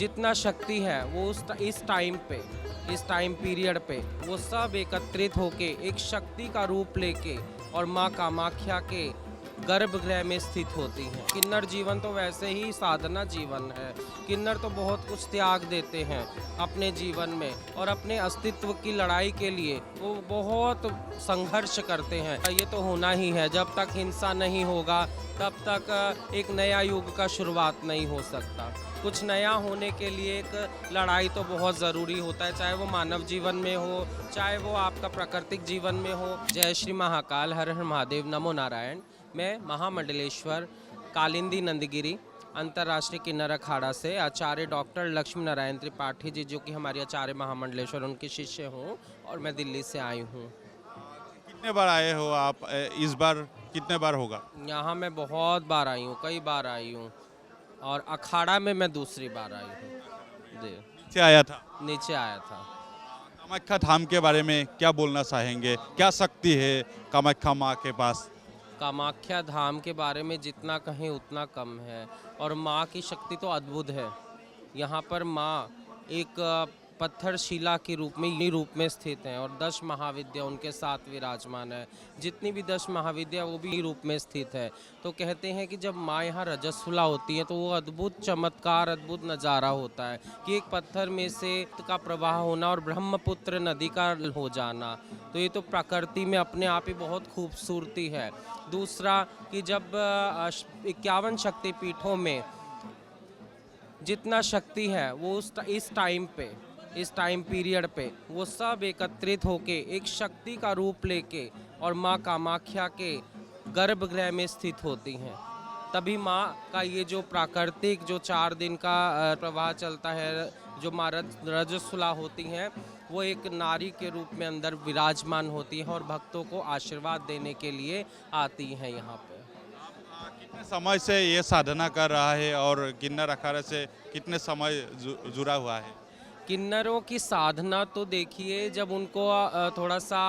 जितना शक्ति है वो इस टाइम पे, इस टाइम पीरियड पे वो सब एकत्रित होके एक शक्ति का रूप लेके और माँ कामाख्या के गर्भगृह में स्थित होती हैं। किन्नर जीवन तो वैसे ही साधना जीवन है। किन्नर तो बहुत कुछ त्याग देते हैं अपने जीवन में और अपने अस्तित्व की लड़ाई के लिए वो बहुत संघर्ष करते हैं। ये तो होना ही है, जब तक हिंसा नहीं होगा तब तक एक नया युग का शुरुआत नहीं हो सकता। कुछ नया होने के लिए एक लड़ाई तो बहुत ज़रूरी होता है, चाहे वो मानव जीवन में हो, चाहे वो आपका प्राकृतिक जीवन में हो। जय श्री महाकाल, हर हर महादेव, नमो नारायण। मैं महामंडलेश्वर कालिंदी नंदगिरी अंतर्राष्ट्रीय किन्नर अखाड़ा से आचार्य डॉक्टर लक्ष्मी नारायण त्रिपाठी जी, जो कि हमारे आचार्य महामंडलेश्वर, उनके शिष्य हूँ और मैं दिल्ली से आई हूँ। कितने बार आए हो आप? इस बार कितने बार होगा? यहाँ मैं बहुत बार आई हूँ, कई बार आई हूँ और अखाड़ा में मैं दूसरी बार आई हूँ जी। नीचे आया था। नीचे आया था। कामाख्या धाम के बारे में क्या बोलना चाहेंगे? क्या शक्ति है कामाख्या माँ के पास? कामाख्या धाम के बारे में जितना कहें उतना कम है और माँ की शक्ति तो अद्भुत है। यहाँ पर माँ एक पत्थर शिला के रूप में स्थित हैं और 10 महाविद्या उनके साथ विराजमान है। जितनी भी 10 महाविद्या वो भी रूप में स्थित है। तो कहते हैं कि जब माँ यहाँ रजस्वला होती है तो वो अद्भुत चमत्कार, अद्भुत नज़ारा होता है कि एक पत्थर में से का प्रवाह होना और ब्रह्मपुत्र नदी का हो जाना, तो ये तो प्रकृति में अपने आप ही बहुत खूबसूरती है। दूसरा कि जब 51 शक्तिपीठों में जितना शक्ति है वो इस टाइम पीरियड पे वो सब एकत्रित होके एक शक्ति का रूप लेके और माँ कामाख्या के गर्भगृह में स्थित होती हैं। तभी माँ का ये जो प्राकृतिक जो 4 दिन का प्रवाह चलता है, जो माँ रजस्वला होती हैं, वो एक नारी के रूप में अंदर विराजमान होती है और भक्तों को आशीर्वाद देने के लिए आती हैं यहाँ पे। कितने समय से ये साधना कर रहा है और किन्नर अखाड़ा से कितने समय जुड़ा हुआ है? किन्नरों की साधना तो देखिए, जब उनको थोड़ा सा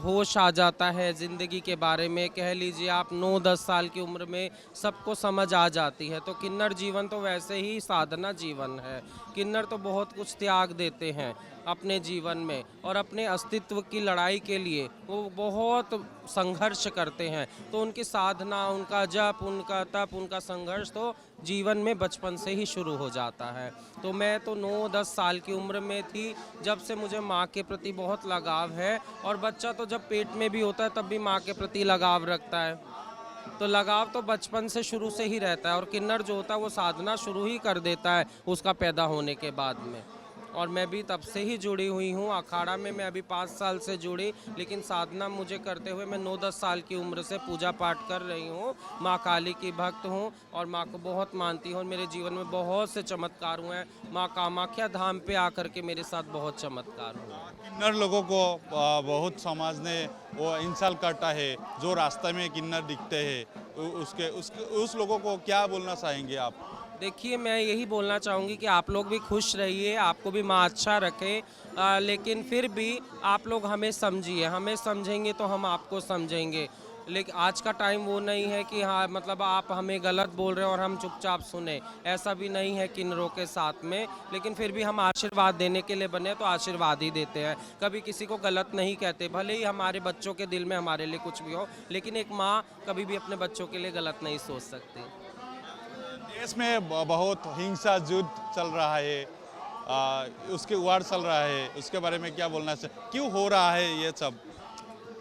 होश आ जाता है ज़िंदगी के बारे में, कह लीजिए आप 9-10 साल की उम्र में सबको समझ आ जाती है। तो किन्नर जीवन तो वैसे ही साधना जीवन है। किन्नर तो बहुत कुछ त्याग देते हैं अपने जीवन में और अपने अस्तित्व की लड़ाई के लिए वो बहुत संघर्ष करते हैं। तो उनकी साधना, उनका जप, उनका तप, उनका संघर्ष तो जीवन में बचपन से ही शुरू हो जाता है। तो मैं तो 9-10 साल की उम्र में थी जब से मुझे माँ के प्रति बहुत लगाव है और बच्चा तो जब पेट में भी होता है तब भी माँ के प्रति लगाव रखता है। तो लगाव तो बचपन से शुरू से ही रहता है और किन्नर जो होता है वो साधना शुरू ही कर देता है उसका पैदा होने के बाद में। और मैं भी तब से ही जुड़ी हुई हूँ अखाड़ा में। मैं अभी 5 साल से जुड़ी, लेकिन साधना मुझे करते हुए मैं 9-10 साल की उम्र से पूजा पाठ कर रही हूँ। माँ काली की भक्त हूँ और माँ को बहुत मानती हूँ और मेरे जीवन में बहुत से चमत्कार हुए हैं। माँ कामाख्या धाम पे आकर के मेरे साथ बहुत चमत्कार हुए। किन्नर लोगों को बहुत समाज ने वो इंसल्ट करता है, जो रास्ते में किन्नर दिखते हैं उस लोगों को क्या बोलना चाहेंगे आप? देखिए, मैं यही बोलना चाहूँगी कि आप लोग भी खुश रहिए, आपको भी माँ अच्छा रखे, लेकिन फिर भी आप लोग हमें समझिए। हमें समझेंगे तो हम आपको समझेंगे। लेकिन आज का टाइम वो नहीं है कि हाँ मतलब आप हमें गलत बोल रहे हो और हम चुपचाप सुने। ऐसा भी नहीं है किन्नरों के साथ में, लेकिन फिर भी हम आशीर्वाद देने के लिए बने तो आशीर्वाद ही देते हैं। कभी किसी को गलत नहीं कहते, भले ही हमारे बच्चों के दिल में हमारे लिए कुछ भी हो, लेकिन एक माँ कभी भी अपने बच्चों के लिए गलत नहीं सोच सकती। देश में बहुत हिंसा युद्ध चल रहा है, उसके वार चल रहा है, उसके बारे में क्या बोलना चाहिए? क्यों हो रहा है ये सब?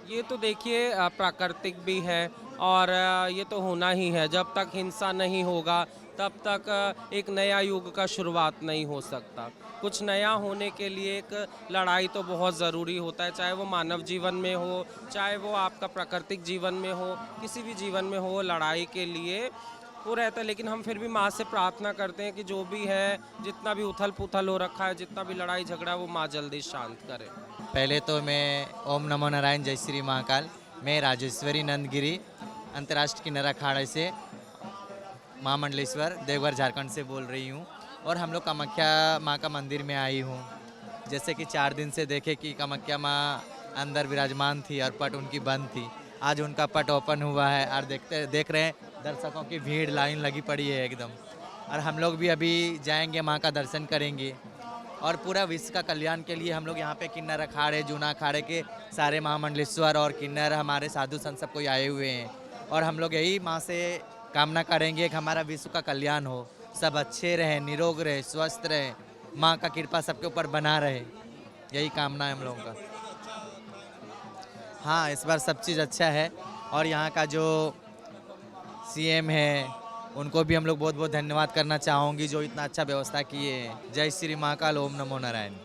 ये तो देखिए प्राकृतिक भी है और ये तो होना ही है। जब तक हिंसा नहीं होगा तब तक एक नया युग का शुरुआत नहीं हो सकता। कुछ नया होने के लिए एक लड़ाई तो बहुत ज़रूरी होता है, चाहे वो मानव जीवन में हो, चाहे वो आपका प्राकृतिक जीवन में हो, किसी भी जीवन में हो, लड़ाई के लिए वो रहता है। लेकिन हम फिर भी माँ से प्रार्थना करते हैं कि जो भी है, जितना भी उथल पुथल हो रखा है, जितना भी लड़ाई झगड़ा, वो माँ जल्दी शांत करे। पहले तो मैं ओम नमो नारायण, जय श्री महाकाल। मैं राजेश्वरी नंदगिरी अंतर्राष्ट्रीय किन्नर अखाड़ा से महामंडलेश्वर देवघर झारखंड से बोल रही हूँ और हम लोग कामाख्या माँ का मंदिर में आई हूँ। जैसे कि 4 दिन से देखे कि कामाख्या माँ अंदर विराजमान थी और पट उनकी बंद थी। आज उनका पट ओपन हुआ है और देख रहे हैं दर्शकों की भीड़, लाइन लगी पड़ी है एकदम। और हम लोग भी अभी जाएंगे, माँ का दर्शन करेंगे और पूरा विश्व का कल्याण के लिए हम लोग यहाँ पे किन्नर अखाड़े, जूना अखाड़े के सारे महामंडलेश्वर और किन्नर हमारे साधु संत सब कोई आए हुए हैं और हम लोग यही माँ से कामना करेंगे कि हमारा विश्व का कल्याण हो, सब अच्छे रहें, निरोग रहे, स्वस्थ रहे, माँ का कृपा सबके ऊपर बना रहे, यही कामना है हम लोगों का। हाँ, इस बार सब चीज़ अच्छा है और यहाँ का जो सीएम है उनको भी हम लोग बहुत बहुत धन्यवाद करना चाहूँगी जो इतना अच्छा व्यवस्था किए हैं। जय श्री महाकाल, ओम नमो नारायण।